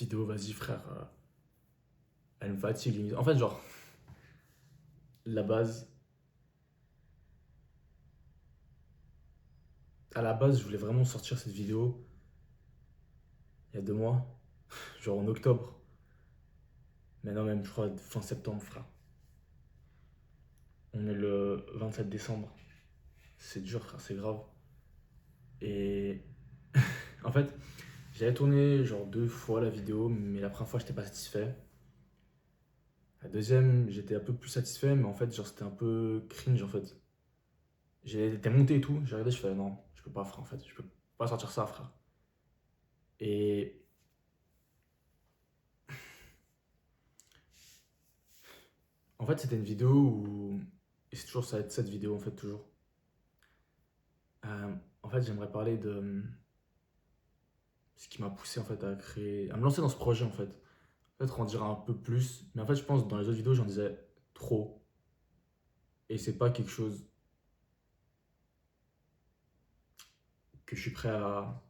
vidéo, vas-y frère, elle me fatigue limite. En fait, genre, la base, à la base, je voulais vraiment sortir cette vidéo il y a 2 mois, genre en octobre. Mais non, même, je crois, fin septembre, frère. On est le 27 décembre. C'est dur, frère, c'est grave. Et en fait, j'avais tourné genre 2 fois la vidéo, mais la première fois, j'étais pas satisfait. La deuxième, j'étais un peu plus satisfait, mais en fait, genre, c'était un peu cringe, en fait. J'ai été monté et tout, j'ai regardé, je fais non, je peux pas, frère, en fait, je peux pas sortir ça, frère. Et en fait, c'était une vidéo où. Et c'est toujours ça, cette vidéo, en fait, toujours. En fait, j'aimerais parler de ce qui m'a poussé, en fait, à créer. À me lancer dans ce projet, en fait. Peut-être en dire un peu plus, mais en fait, je pense que dans les autres vidéos, j'en disais trop. Et c'est pas quelque chose que je suis prêt à.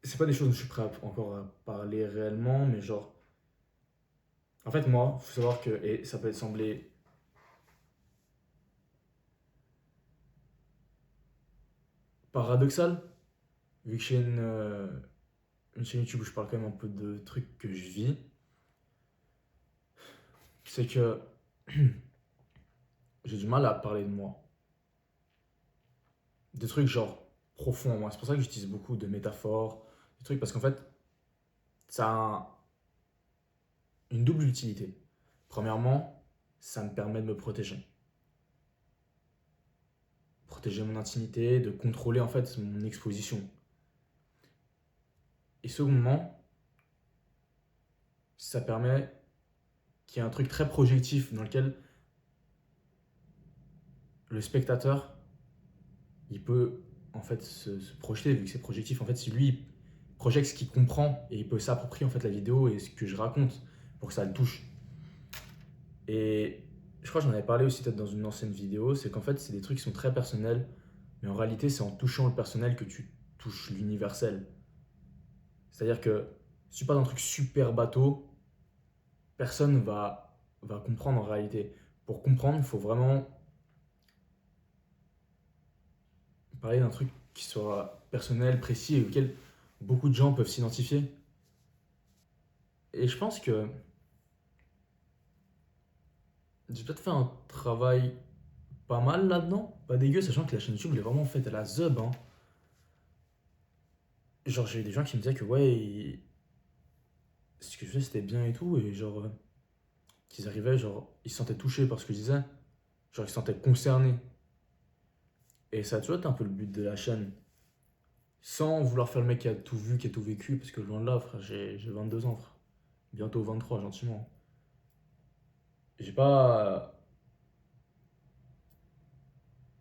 C'est pas des choses dont je suis prêt encore à parler réellement, mais genre. En fait, moi, faut savoir que. Et ça peut sembler paradoxal, vu que j'ai une chaîne YouTube où je parle quand même un peu de trucs que je vis, c'est que j'ai du mal à parler de moi. Des trucs genre profonds en moi. C'est pour ça que j'utilise beaucoup de métaphores, des trucs parce qu'en fait, ça a une double utilité. Premièrement, ça me permet de me protéger. Protéger mon intimité, de contrôler en fait mon exposition. Et secondement, ça permet qu'il y ait un truc très projectif dans lequel le spectateur, il peut en fait se projeter vu que c'est projectif. En fait, si lui il projette ce qu'il comprend et il peut s'approprier en fait la vidéo et ce que je raconte pour que ça le touche. Et je crois que j'en avais parlé aussi peut-être dans une ancienne vidéo, c'est qu'en fait c'est des trucs qui sont très personnels, mais en réalité c'est en touchant le personnel que tu touches l'universel. C'est-à-dire que si tu parles d'un truc super bateau, personne va comprendre en réalité. Pour comprendre, il faut vraiment parler d'un truc qui soit personnel, précis et auquel beaucoup de gens peuvent s'identifier. Et je pense que j'ai peut-être fait un travail pas mal là-dedans, pas dégueu, sachant que la chaîne YouTube, je l'ai vraiment faite à la zeub, hein. Genre, j'ai eu des gens qui me disaient que ouais, ce que je faisais c'était bien et tout, et genre, qu'ils arrivaient, genre, ils se sentaient touchés par ce que je disais, genre, ils se sentaient concernés. Et ça a toujours été un peu le but de la chaîne, sans vouloir faire le mec qui a tout vu, qui a tout vécu, parce que loin de là, frère, j'ai 22 ans, frère. Bientôt 23, gentiment. J'ai pas.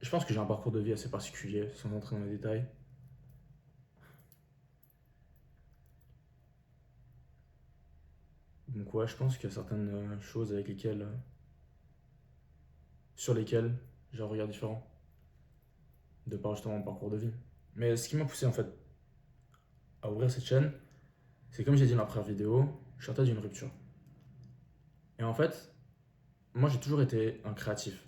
Je pense que j'ai un parcours de vie assez particulier, sans entrer dans les détails. Donc, ouais, je pense qu'il y a certaines choses avec lesquelles. Sur lesquelles j'ai un regard différent, de par justement mon parcours de vie. Mais ce qui m'a poussé en fait à ouvrir cette chaîne, c'est comme j'ai dit dans la première vidéo, je sortais d'une rupture. Et en fait, moi j'ai toujours été un créatif.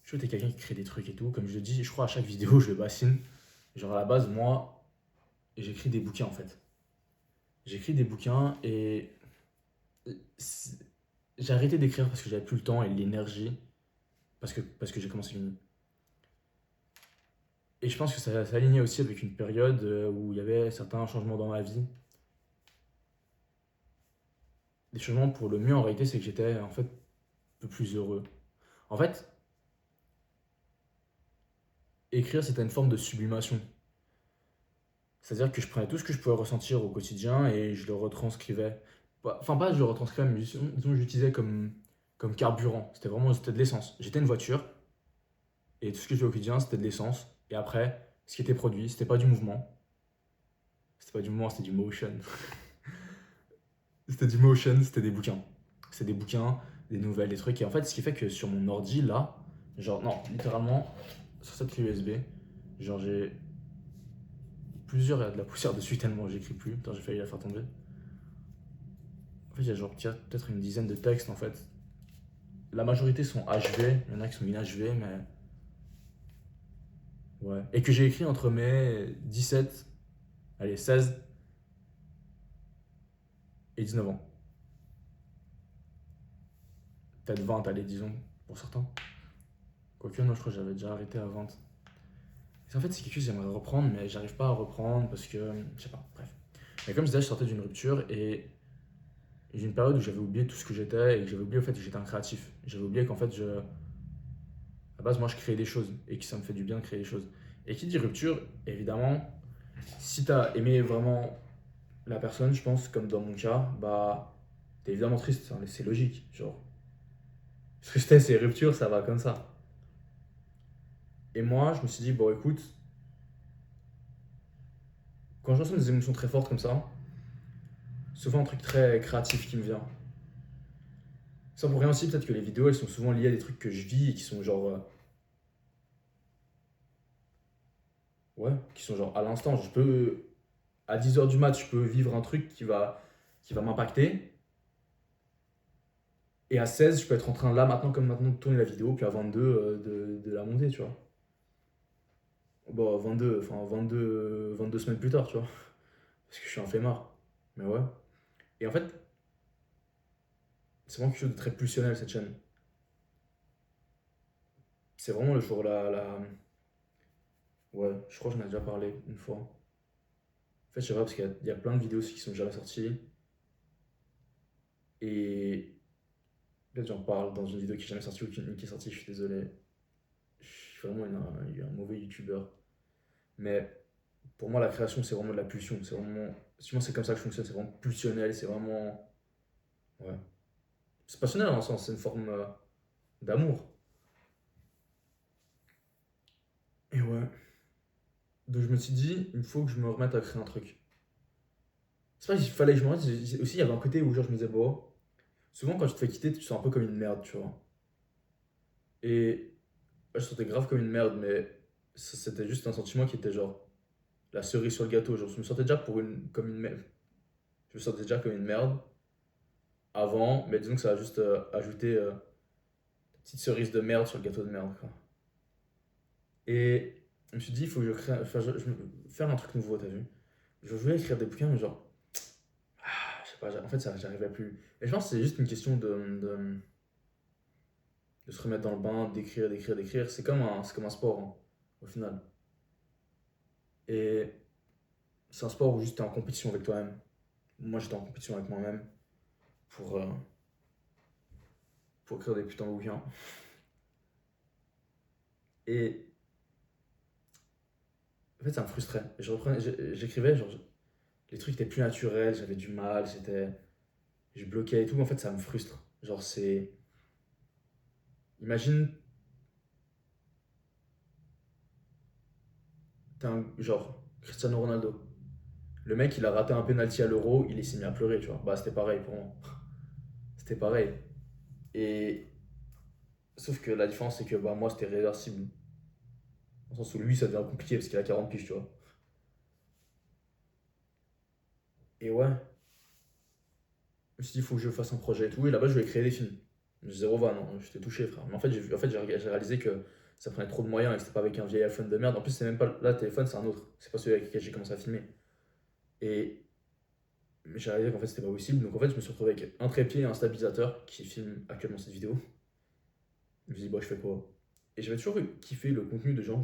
J'ai toujours été quelqu'un qui crée des trucs et tout. Comme je le dis, je crois à chaque vidéo, je le bassine. Genre à la base, moi, j'écris des bouquins en fait. J'écris des bouquins et j'ai arrêté d'écrire parce que j'avais plus le temps et l'énergie parce que j'ai commencé l'uni. Et je pense que ça s'alignait aussi avec une période où il y avait certains changements dans ma vie. Des changements pour le mieux en réalité, c'est que j'étais en fait un peu plus heureux. En fait, écrire c'était une forme de sublimation. C'est-à-dire que je prenais tout ce que je pouvais ressentir au quotidien et je le retranscrivais. Enfin, pas je le retranscrivais, mais disons que j'utilisais comme carburant. C'était de l'essence. J'étais une voiture et tout ce que je faisais au quotidien c'était de l'essence. Et après, ce qui était produit, c'était pas du mouvement. C'était pas du mouvement, c'était du motion. C'était du motion, c'était des bouquins. C'était des bouquins, des nouvelles, des trucs. Et en fait, ce qui fait que sur mon ordi, là, genre, non, littéralement, sur cette clé USB, genre, j'ai plusieurs, il y a de la poussière dessus tellement j'écris plus. Putain, j'ai failli la faire tomber. En fait, il y a genre peut-être une dizaine de textes en fait. La majorité sont HV, il y en a qui sont inachevés, mais ouais. Et que j'ai écrit entre mes 17, allez, 16 et 19 ans. Peut-être 20, allez, disons, pour certains. Quoique, non, je crois que j'avais déjà arrêté à 20. En fait, c'est quelque chose que j'aimerais reprendre, mais j'arrive pas à reprendre parce que, je sais pas, bref. Mais comme je disais, je sortais d'une rupture et j'ai une période où j'avais oublié tout ce que j'étais et que j'avais oublié au fait que j'étais un créatif. J'avais oublié qu'en fait, à la base, moi, je créais des choses et que ça me fait du bien de créer des choses. Et qui dit rupture, évidemment, si t'as aimé vraiment la personne, je pense, comme dans mon cas, bah, t'es évidemment triste, hein, c'est logique. Genre, tristesse et rupture, ça va comme ça. Et moi, je me suis dit, bon, écoute, quand je ressens des émotions très fortes comme ça, souvent un truc très créatif qui me vient. Ça pour rien aussi, peut-être que les vidéos, elles sont souvent liées à des trucs que je vis et qui sont genre, ouais, qui sont genre à l'instant. Je peux, à 10 h du mat, je peux vivre un truc qui va m'impacter. Et à 16, je peux être en train, là, maintenant, comme maintenant, de tourner la vidéo, puis à 22, de la monter, tu vois. Bon, 22, enfin 22 semaines plus tard, tu vois. Parce que je suis un flemmard. Mais ouais. Et en fait, c'est vraiment quelque chose de très pulsionnel, cette chaîne. C'est vraiment le jour ouais, je crois que j'en ai déjà parlé une fois. En fait, je sais pas, parce qu'il y a plein de vidéos aussi qui sont jamais sorties. Et peut-être j'en parle dans une vidéo qui est jamais sortie ou une qui est sortie, je suis désolé. Je suis vraiment un mauvais youtubeur. Mais pour moi, la création, c'est vraiment de la pulsion. C'est vraiment. Moi, c'est comme ça que je fonctionne. C'est vraiment pulsionnel. C'est vraiment. Ouais. C'est passionnel dans un sens. C'est une forme d'amour. Et ouais. Donc je me suis dit, il faut que je me remette à créer un truc. C'est pas qu'il fallait que je me remette. Aussi, il y avait un côté où genre, je me disais, bon, souvent quand tu te fais quitter, tu te sens un peu comme une merde, tu vois. Et je me sentais grave comme une merde, mais c'était juste un sentiment qui était genre la cerise sur le gâteau. Genre, je me sentais déjà comme une merde. Je me sentais déjà comme une merde avant, mais disons que ça a juste ajouté une petite cerise de merde sur le gâteau de merde, quoi. Et je me suis dit, il faut que je crée, enfin, faire un truc nouveau, t'as vu? Je voulais écrire des bouquins, mais genre, je sais pas, en fait, ça, j'arrivais plus. Et je pense que c'est juste une question de se remettre dans le bain, d'écrire, d'écrire, d'écrire. C'est comme un sport, hein, au final. Et c'est un sport où juste t'es en compétition avec toi-même. Moi, j'étais en compétition avec moi-même pour, euh, pour écrire des putains de bouquins. Et en fait, ça me frustrait. J'écrivais, genre, les trucs étaient plus naturels, j'avais du mal, je bloquais et tout. En fait, ça me frustre. Genre, imagine, genre, Cristiano Ronaldo. Le mec, il a raté un penalty à l'Euro, il s'est mis à pleurer, tu vois. Bah, c'était pareil pour moi. C'était pareil. Et sauf que la différence, c'est que bah, moi, c'était réversible. Dans le sens où lui, ça devient compliqué parce qu'il a 40 piges, tu vois. Et ouais, je me suis dit, il faut que je fasse un projet et tout. Et là-bas, je voulais créer des films. Zéro van, hein, j'étais touché, frère. Mais en fait, j'ai réalisé que ça prenait trop de moyens et que c'était pas avec un vieil iPhone de merde. En plus, c'est même pas. Là, le téléphone, c'est un autre. C'est pas celui avec lequel j'ai commencé à filmer. Et j'ai réalisé qu'en fait, c'était pas possible. Donc, en fait, je me suis retrouvé avec un trépied et un stabilisateur qui filme actuellement cette vidéo. Je me suis dit, bah, je fais quoi? Et j'avais toujours kiffé le contenu de gens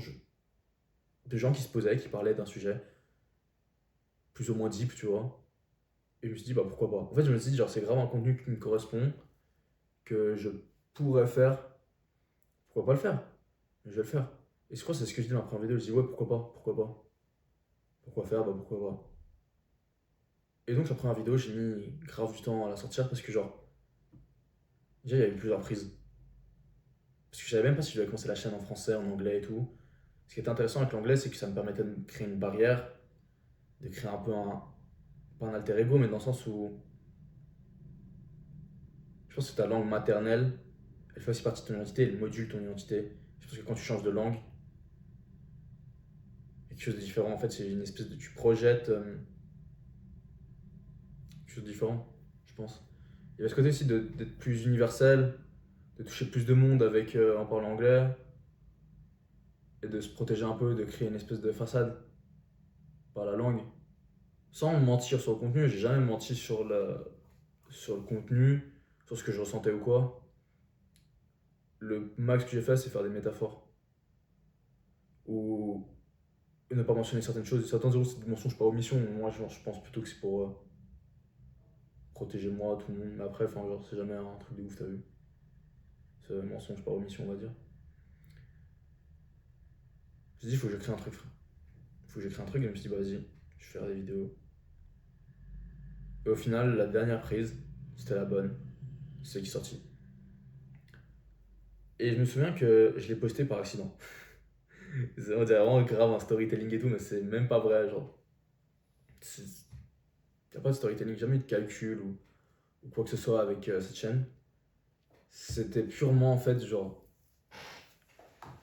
qui se posaient, qui parlaient d'un sujet plus ou moins deep, tu vois. Et je me suis dit, bah pourquoi pas. En fait, je me suis dit, genre, c'est grave un contenu qui me correspond, que je pourrais faire. Pourquoi pas le faire? Je vais le faire. Et je crois que c'est ce que je dis dans la première vidéo. Je dis, ouais, pourquoi pas? Pourquoi pas? Pourquoi faire? Bah pourquoi pas. Et donc, la première vidéo, j'ai mis grave du temps à la sortir parce que, genre, déjà, il y avait plusieurs prises. Parce que je savais même pas si je devais commencer la chaîne en français, en anglais et tout. Ce qui était intéressant avec l'anglais, c'est que ça me permettait de créer une barrière, de créer un peu pas un alter ego, mais dans le sens où je pense que ta langue maternelle, elle fait aussi partie de ton identité, elle module ton identité. Je pense que quand tu changes de langue, il y a quelque chose de différent. En fait, c'est une espèce de. Tu projettes quelque chose de différent, je pense. Il y a ce côté aussi d'être plus universel, de toucher plus de monde avec, en parlant anglais, et de se protéger un peu, de créer une espèce de façade par la langue. Sans mentir sur le contenu, j'ai jamais menti sur le contenu, sur ce que je ressentais ou quoi. Le max que j'ai fait, c'est faire des métaphores. Ou ne pas mentionner certaines choses. Certains diront que c'est des mensonges par omission. Moi, genre, je pense plutôt que c'est pour protéger moi, tout le monde. Mais après, enfin, genre, c'est jamais un truc de ouf, t'as vu. C'est un mensonge par omission, on va dire. Je me suis dit, il faut que je crée un truc, frère. Il faut que je crée un truc. Et je me suis dit, bah, vas-y, je vais faire des vidéos. Et au final, la dernière prise, c'était la bonne. C'est celle qui est sortie. Et je me souviens que je l'ai posté par accident. On dirait vraiment grave un storytelling et tout, mais c'est même pas vrai. Genre, il n'y a pas de storytelling, jamais eu de calcul ou quoi que ce soit avec cette chaîne. C'était purement en fait, genre,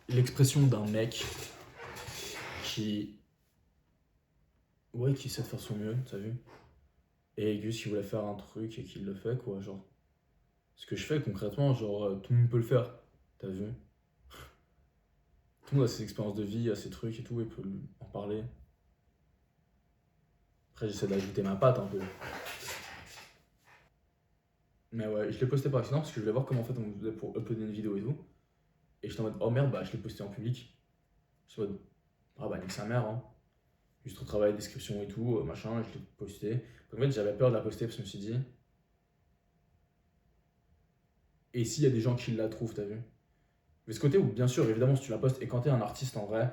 l'expression d'un mec qui. Ouais, qui essaie de faire son mieux, t'as vu? Et Gus, il voulait faire un truc et qu'il le fait, quoi. Genre, ce que je fais concrètement, genre, tout le monde peut le faire, t'as vu? Tout le monde a ses expériences de vie, a ses trucs et tout, et peut en parler. Après, j'essaie d'ajouter ma patte un peu. Mais ouais, je l'ai posté par accident parce que je voulais voir comment en fait on faisait pour uploader une vidéo et tout. Et j'étais en mode, oh merde, bah je l'ai posté en public. Je suis en mode, ah bah nique sa mère, hein. Juste retravailler la description et tout, machin, je l'ai posté. En fait, j'avais peur de la poster parce que je me suis dit, et s'il y a des gens qui la trouvent, t'as vu? Mais ce côté où, bien sûr, évidemment, si tu la postes et quand t'es un artiste en vrai,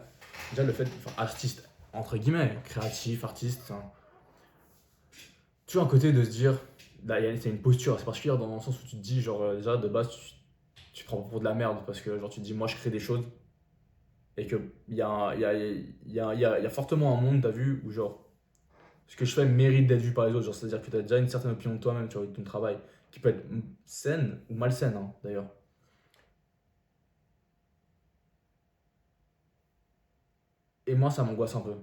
déjà le fait, enfin, artiste, entre guillemets, créatif, artiste, hein, tu vois un côté de se dire, là, c'est une posture assez particulière dans le sens où tu te dis, genre, déjà de base, tu te prends pour de la merde parce que, genre, tu te dis, moi je crée des choses et qu'il y a, y, a, y, a, y a fortement un monde, t'as vu, où genre, ce que je fais mérite d'être vu par les autres. Genre, c'est-à-dire que tu as déjà une certaine opinion de toi-même, tu vois, de ton travail, qui peut être saine ou malsaine, hein, d'ailleurs. Et moi, ça m'angoisse un peu.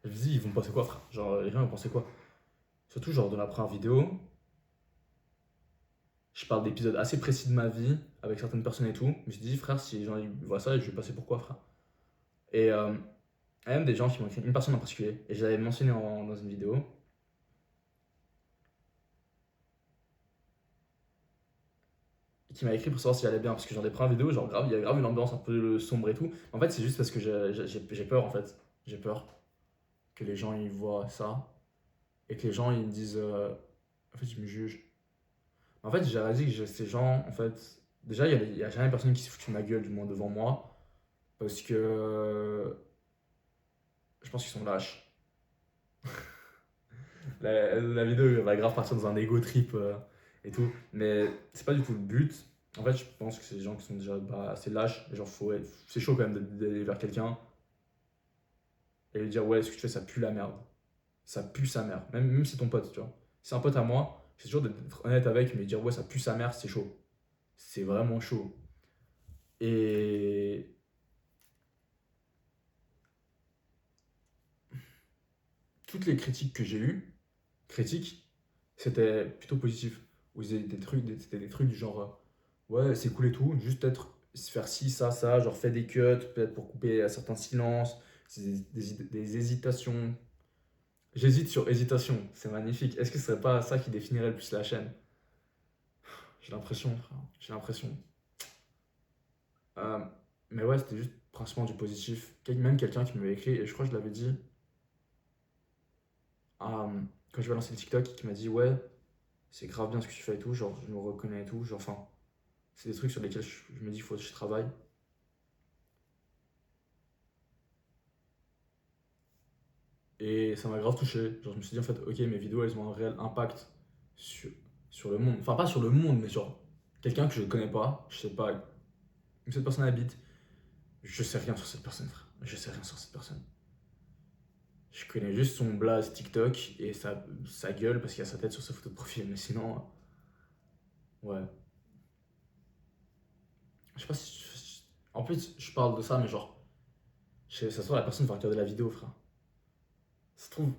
Je me dis, ils vont penser quoi, frère? Genre, les gens, ils vont penser quoi? Surtout, genre, de la première vidéo, je parle d'épisodes assez précis de ma vie, avec certaines personnes et tout. Je me suis dit, frère, si les gens ils voient ça, je vais passer pourquoi, frère? Et il y a même des gens qui m'ont écrit, une personne en particulier, et je l'avais mentionné dans une vidéo, qui m'a écrit pour savoir si j'allais bien, parce que j'en ai pris un vidéo, genre grave, il y a grave une ambiance un peu sombre et tout. En fait, c'est juste parce que j'ai peur, en fait. J'ai peur que les gens ils voient ça et que les gens ils me disent en fait ils me jugent. En fait, j'ai dit que ces gens, en fait, déjà il y a jamais personne qui se fout de ma gueule du moins devant moi parce que je pense qu'ils sont lâches. La vidéo elle va grave partir dans un ego trip et tout, mais c'est pas du tout le but. En fait, je pense que c'est des gens qui sont déjà bah, assez lâches. Genre, c'est chaud quand même d'aller vers quelqu'un et lui dire ouais, ce que tu fais ça pue la merde. Ça pue sa mère. Même si c'est ton pote, tu vois. Si c'est un pote à moi, c'est toujours d'être honnête avec, mais dire ouais, ça pue sa mère, c'est chaud. C'est vraiment chaud. Et toutes les critiques que j'ai eues, critiques, c'était plutôt positif. Où c'était des trucs du genre ouais, c'est cool et tout, juste peut-être faire ci, ça, genre fait des cuts, peut-être pour couper certains silences, des hésitations. J'hésite sur hésitation, c'est magnifique. Est-ce que ce serait pas ça qui définirait le plus la chaîne? J'ai l'impression, frère. J'ai l'impression. Euh, mais ouais, c'était juste principalement du positif. Même quelqu'un qui m'avait écrit, et je crois que je l'avais dit quand je vais lancer le TikTok, qui m'a dit ouais, c'est grave bien ce que tu fais et tout, genre je me reconnais et tout. Genre, enfin, c'est des trucs sur lesquels je me dis, il faut que je travaille. Et ça m'a grave touché. Genre, je me suis dit en fait, ok, mes vidéos elles ont un réel impact sur, sur le monde. Enfin, pas sur le monde, mais sur quelqu'un que je ne connais pas. Je sais pas où cette personne habite. Je sais rien sur cette personne, frère. Je sais rien sur cette personne. Je connais juste son blaze TikTok et sa gueule parce qu'il y a sa tête sur sa photo de profil. Mais sinon, ouais. Je sais pas si. En plus, je parle de ça, mais genre, Ça se trouve, la personne va regarder la vidéo, frère. Ça se trouve,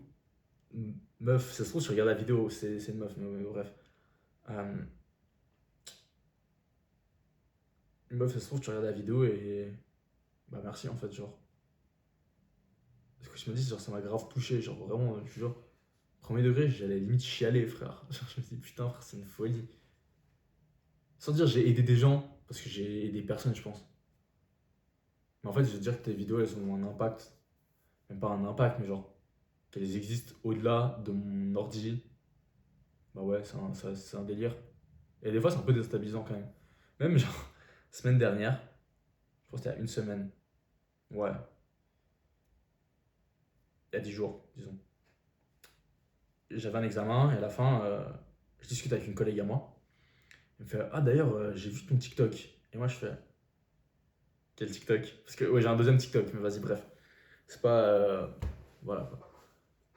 meuf, ça se trouve, tu regardes la vidéo, c'est une meuf, mais bref. Euh, une meuf, ça se trouve, tu regardes la vidéo et. Bah, merci, en fait, genre. Ce que je me dis, genre, ça m'a grave touché, genre, vraiment, je te jure. Premier degré, j'allais limite chialer, frère. Genre, je me dis, putain, frère, c'est une folie. Sans dire, j'ai aidé des gens, parce que j'ai aidé personne, je pense. Mais en fait, je veux dire que tes vidéos, elles ont un impact. Même pas un impact, mais genre, qu'elles existent au-delà de mon ordi. Bah ouais, c'est un délire. Et des fois, c'est un peu déstabilisant quand même. Même, genre, semaine dernière, je pense qu'il y a une semaine. Ouais, il y a 10 jours, disons. J'avais un examen et à la fin, je discute avec une collègue à moi. Elle me fait: Ah, d'ailleurs, j'ai vu ton TikTok. Et moi, je fais: Quel TikTok? Parce que, ouais, j'ai un deuxième TikTok, mais vas-y, bref. C'est pas. Voilà quoi.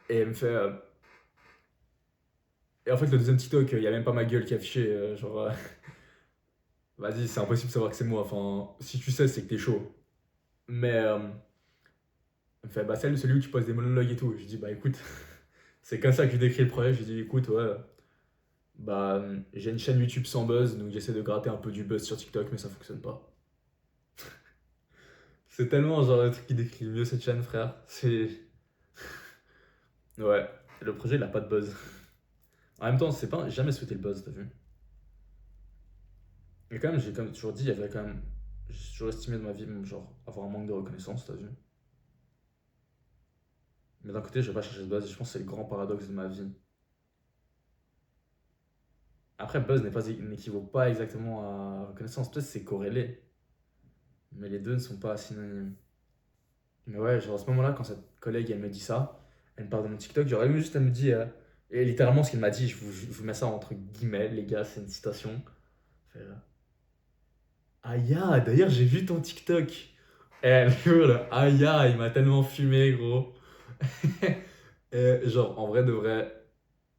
Et elle me fait. Et en fait, le deuxième TikTok, il y a même pas ma gueule qui est affichée. Genre, vas-y, c'est impossible de savoir que c'est moi. Enfin, si tu sais, c'est que t'es chaud. Mais. Elle me fait: Bah, celui où tu poses des monologues et tout. Je dis: Bah, écoute, c'est comme ça que je décris le projet. Je dis: Écoute, ouais. Bah, j'ai une chaîne YouTube sans buzz, donc j'essaie de gratter un peu du buzz sur TikTok, mais ça fonctionne pas. C'est tellement genre le truc qui décrit le mieux cette chaîne, frère. C'est. Ouais, le projet il a pas de buzz. En même temps, c'est pas, j'ai jamais souhaité le buzz, t'as vu. Mais quand même, j'ai quand même toujours dit, il y avait quand même. J'ai toujours estimé de ma vie, genre, avoir un manque de reconnaissance, t'as vu. Mais d'un côté, je vais pas chercher le buzz, et je pense que c'est le grand paradoxe de ma vie. Après, buzz n'équivaut pas exactement à reconnaissance, peut-être c'est corrélé, mais les deux ne sont pas synonymes. Mais ouais, genre à ce moment-là, quand cette collègue elle me dit ça, elle me parle de mon TikTok, genre elle me juste elle me dit, et littéralement ce qu'elle m'a dit, je vous mets ça entre guillemets, les gars, c'est une citation. Elle fait, Aya, d'ailleurs j'ai vu ton TikTok. Et elle hurle, Aya, il m'a tellement fumé, gros. Et genre, en vrai de vrai,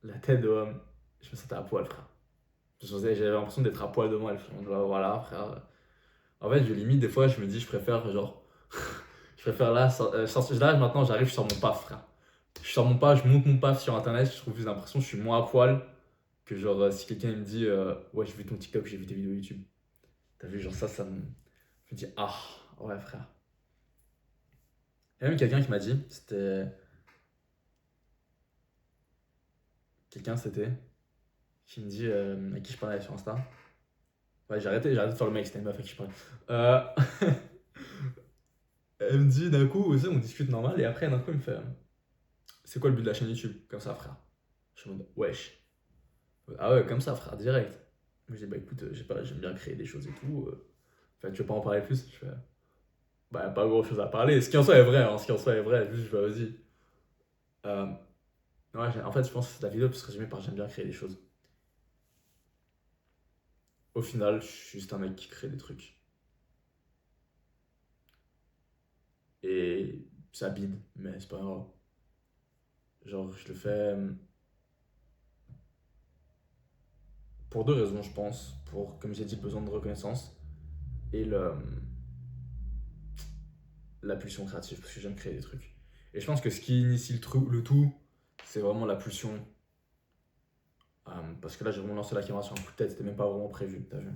la tête de homme, je me sentais à poil, frère. J'avais l'impression d'être à poil devant elle. Voilà, frère. En fait, je limite, des fois, je me dis, je préfère, genre, je préfère là, là maintenant, j'arrive, je sors mon paf, frère. Je sors mon paf, je monte mon paf sur internet, je trouve plus l'impression que je suis moins à poil que genre si quelqu'un il me dit ouais, j'ai vu ton TikTok, j'ai vu tes vidéos YouTube. T'as vu, genre ça me. Je me dis ah, ouais, frère. Il y a même quelqu'un qui m'a dit, c'était, qui me dit, à qui je parlais sur Insta. Ouais, j'ai arrêté de faire le mec, c'était une meuf à qui je parlais. Euh, Elle me dit d'un coup, on discute normal, et après d'un coup, elle me fait c'est quoi le but de la chaîne YouTube? Comme ça, frère. Je me dis wesh. Ah ouais, comme ça, frère, direct. Je dis bah écoute, j'ai pas, j'aime bien créer des choses et tout. Enfin, tu veux pas en parler plus? Je fais bah pas grand chose à parler. Ce qui en soit est vrai, hein, ce qui en soit est vrai. Juste, je fais vas-y. Euh, ouais, en fait, je pense que la vidéo peut se résumer par j'aime bien créer des choses. Au final, je suis juste un mec qui crée des trucs. Et ça bide, mais c'est pas grave. Genre, je le fais pour deux raisons, je pense. Pour, comme j'ai dit, le besoin de reconnaissance et la pulsion créative, parce que j'aime créer des trucs. Et je pense que ce qui initie le tout, c'est vraiment la pulsion. Parce que là, j'ai vraiment lancé la caméra sur un coup de tête, c'était même pas vraiment prévu, t'as vu.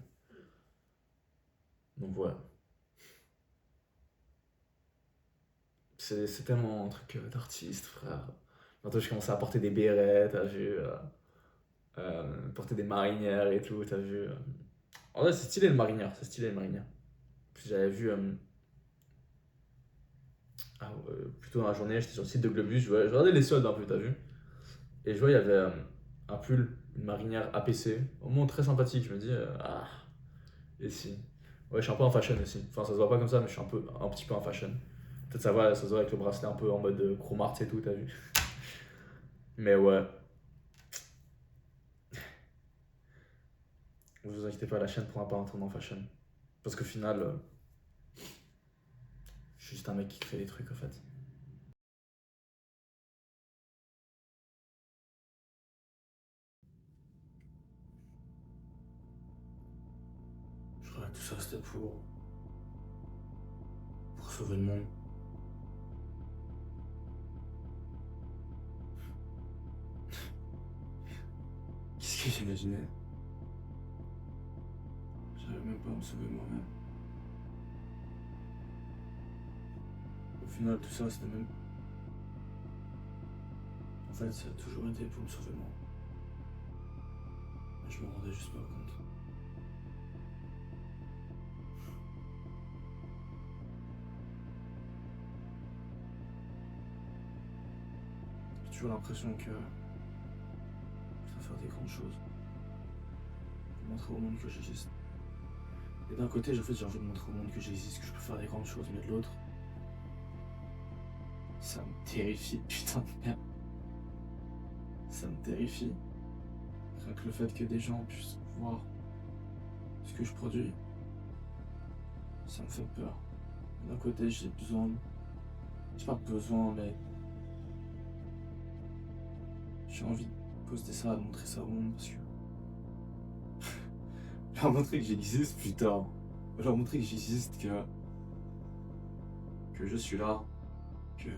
Donc voilà. C'est tellement un truc d'artiste, frère. Bientôt, je commence à porter des bérets, t'as vu. Porter des marinières et tout, t'as vu. En vrai, c'est stylé le marinière, c'est stylé le marinière. Puis j'avais vu. Plutôt dans la journée, j'étais sur le site de Globus, je regardais les soldes un peu, t'as vu. Et je vois, il y avait un pull, une marinière APC, au moins très sympathique. Je me dis, ah, et si. Ouais, je suis un peu en fashion aussi. Enfin, ça se voit pas comme ça, mais je suis un petit peu en fashion. Peut-être ça se voit avec le bracelet un peu en mode chromart et tout, t'as vu. Mais ouais, vous inquiétez pas, la chaîne prendra pas un tournant fashion. Parce qu'au final, je suis juste un mec qui crée des trucs en fait. Je crois que tout ça c'était pour sauver le monde. Si j'imaginais, j'arrive même pas à me sauver moi-même. Au final, tout ça, c'était même. En fait, ça a toujours été pour me sauver moi. Mais je me rendais juste pas compte. J'ai toujours l'impression que je dois faire des grandes choses pour montrer au monde que j'existe. Et d'un côté, en fait, j'ai envie de montrer au monde que j'existe, que je peux faire des grandes choses, mais de l'autre, ça me terrifie, putain de merde. Ça me terrifie. Rien que le fait que des gens puissent voir ce que je produis, ça me fait peur. D'un côté, j'ai besoin. J'ai pas besoin, mais. J'ai envie de poster ça, de montrer ça au monde parce que. Leur montrer que j'existe, putain. Leur montrer que j'existe, que je suis là, que.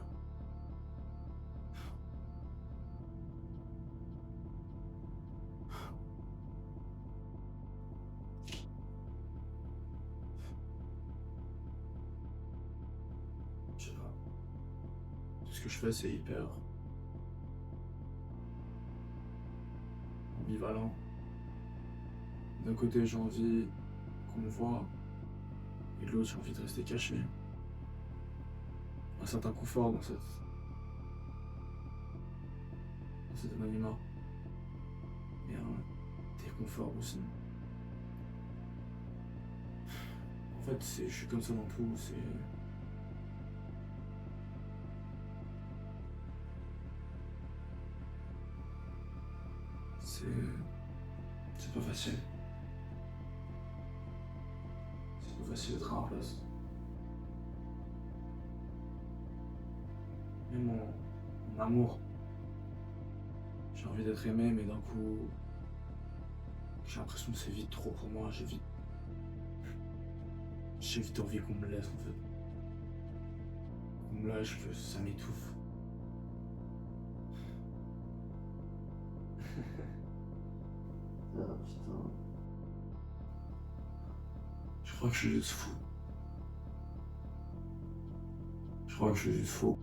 Je sais pas. Tout ce que je fais, c'est hyper ambivalent. D'un côté, j'ai envie qu'on me voit, et de l'autre, j'ai envie de rester caché. Un certain confort dans cet anonymat. Et un déconfort aussi. En fait, je suis comme ça dans tout, c'est pas facile. C'est pas facile d'être à la place. Mais mon amour, j'ai envie d'être aimé, mais d'un coup, j'ai l'impression que c'est vite trop pour moi. J'ai vite envie qu'on me laisse en fait. Qu'on me lâche, que ça m'étouffe. Ah putain. Je crois que je suis juste fou. Je crois que je suis juste fou.